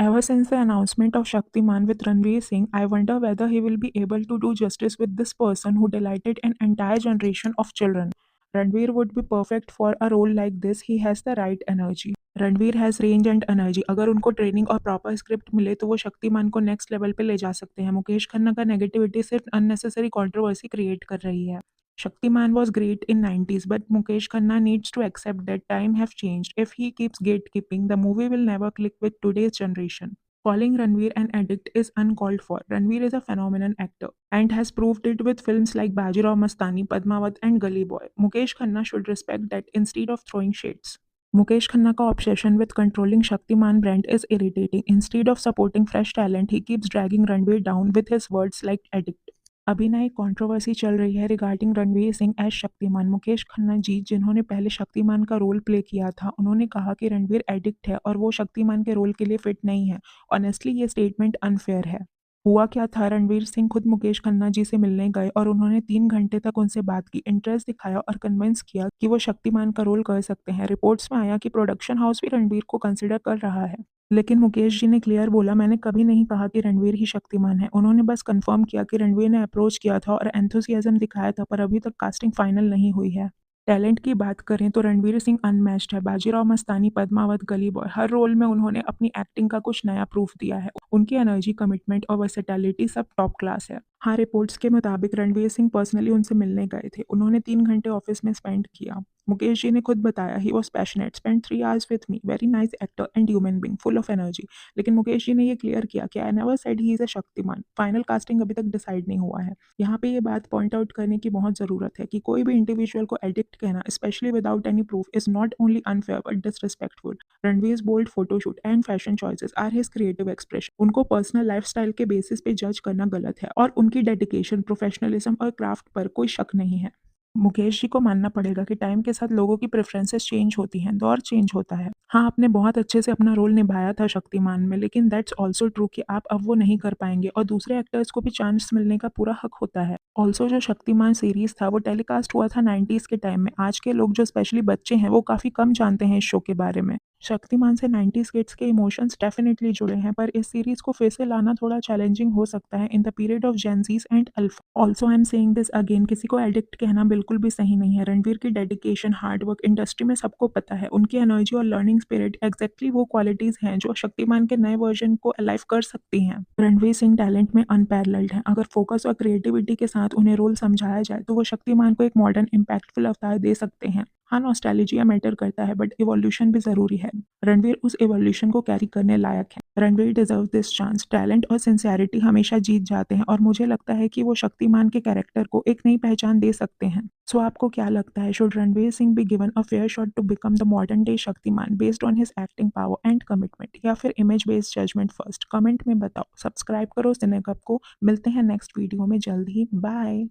Ever since the announcement of Shaktiman with Ranveer Singh, I wonder whether he will be able to do justice with this person who delighted an entire generation of children. Ranveer would be perfect for a role like this. He has the right energy. Ranveer has range and energy. अगर उनको training और proper script मिले तो वो शक्तिमान को next level पे ले जा सकते हैं। मुकेश खन्ना का नेगेटिविटी सिर्फ अननेसेसरी कंट्रोवर्सी क्रिएट कर रही है। Shaktiman was great in 90s, but Mukesh Khanna needs to accept that time have changed. If he keeps gatekeeping, the movie will never click with today's generation. Calling Ranveer an addict is uncalled for. Ranveer is a phenomenal actor and has proved it with films like Bajirao Mastani, Padmavat and Gully Boy. Mukesh Khanna should respect that instead of throwing shades. Mukesh Khanna ka obsession with controlling Shaktiman brand is irritating. Instead of supporting fresh talent, he keeps dragging Ranveer down with his words like addict. अभी ना एक controversy चल रही है regarding Ranveer Singh as Shaktimaan. Mukesh Khanna ji जिन्होंने पहले शक्तिमान का role play किया था, उन्होंने कहा कि रणवीर एडिक्ट है और वो शक्तिमान के रोल के लिए फिट नहीं है। ऑनेस्टली ये स्टेटमेंट अनफेयर है। हुआ क्या था, रणवीर सिंह खुद मुकेश खन्ना जी से मिलने गए और उन्होंने 3 घंटे तक उनसे बात की, इंटरेस्ट दिखाया और कन्विंस किया कि वो शक्तिमान का रोल कर सकते हैं। रिपोर्ट्स में आया कि प्रोडक्शन हाउस भी रणवीर को कंसिडर कर रहा है, लेकिन मुकेश जी ने क्लियर बोला, मैंने कभी नहीं कहा कि रणवीर ही शक्तिमान है। उन्होंने बस कंफर्म किया कि रणवीर ने अप्रोच किया था और एंथुसियाज्म दिखाया था, पर अभी तक कास्टिंग फाइनल नहीं हुई है। टैलेंट की बात करें तो रणवीर सिंह अनमैच्ड है। बाजीराव मस्तानी, पद्मावत, गली बॉय, हर रोल में उन्होंने अपनी एक्टिंग का कुछ नया प्रूफ दिया है। उनकी एनर्जी, कमिटमेंट और वर्सेटैलिटी सब टॉप क्लास है। हाँ, रिपोर्ट्स के मुताबिक रणवीर सिंह पर्सनली उनसे मिलने गए थे। उन्होंने 3 घंटे ऑफिस में स्पेंड किया। मुकेश जी ने खुद बताया, he was passionate, spend 3 hours with me, very nice actor and human being, full of energy. लेकिन मुकेश जी ने ये क्लियर किया कि I never said he is a Shaktimaan. Final casting अभी तक डिसाइड नहीं हुआ है। यहाँ पे ये बात पॉइंट आउट करने की बहुत ज़रूरत है कि कोई भी इंडिविजुअल को एडिक्ट कहना, especially without any proof, is not only unfair but disrespectful. Ranveer's bold photoshoot and fashion choices are his creative expression. उनको पर्सनल लाइफस्टाइल के बेसिस पे जज करना गलत है और उनकी डेडिकेशन, प्रोफेशनलिज्म और क्राफ्ट पर कोई शक नहीं है। मुकेश जी को मानना पड़ेगा कि टाइम के साथ लोगों की प्रेफरेंसेस चेंज होती हैं, दौर चेंज होता है। हाँ, आपने बहुत अच्छे से अपना रोल निभाया था शक्तिमान में, लेकिन दैट्स ऑल्सो ट्रू कि आप अब वो नहीं कर पाएंगे और दूसरे एक्टर्स को भी चांस मिलने का पूरा हक होता है। ऑल्सो जो शक्तिमान सीरीज था वो टेलीकास्ट हुआ था 90s के टाइम में। आज के लोग जो स्पेशली बच्चे हैं वो काफ़ी कम जानते हैं इस शो के बारे में। शक्तिमान से 90s किड्स के इमोशंस डेफिनेटली जुड़े हैं, पर इस सीरीज को फिर से लाना थोड़ा चैलेंजिंग हो सकता है in the period of Gen Zs and alpha. Also I am saying this again, किसी को एडिक्ट कहना बिल्कुल भी सही नहीं है। रणवीर की डेडिकेशन, हार्ड वर्क इंडस्ट्री में सबको पता है। उनकी एनर्जी और लर्निंग स्पिरिट एग्जैक्टली वो क्वालिटीज हैं जो शक्तिमान के नए वर्जन को अलाइव कर सकती हैं। रणवीर सिंह टैलेंट में अनपैरेलल्ड हैं। अगर फोकस और क्रिएटिविटी के साथ उन्हें रोल समझाया जाए तो वो शक्तिमान को एक मॉडर्न इम्पैक्टफुल अवतार दे सकते हैं। हाँ, नॉस्टैल्जिया मैटर करता है, बट इवोल्यूशन भी ज़रूरी है। रणवीर उस इवोल्यूशन को कैरी करने लायक है। Ranveer deserve this chance. Talent और सिंसियरिटी हमेशा जीत जाते हैं और मुझे लगता है कि वो शक्तिमान के कैरेक्टर को एक नई पहचान दे सकते हैं। सो आपको क्या लगता है, should Ranveer Singh be given a fair shot to become the modern day Shaktimaan based on his acting power and commitment, या फिर image based judgement first? Comment में बताओ। सब्सक्राइब करो सिनेकप को। मिलते हैं नेक्स्ट वीडियो में जल्द ही। बाय।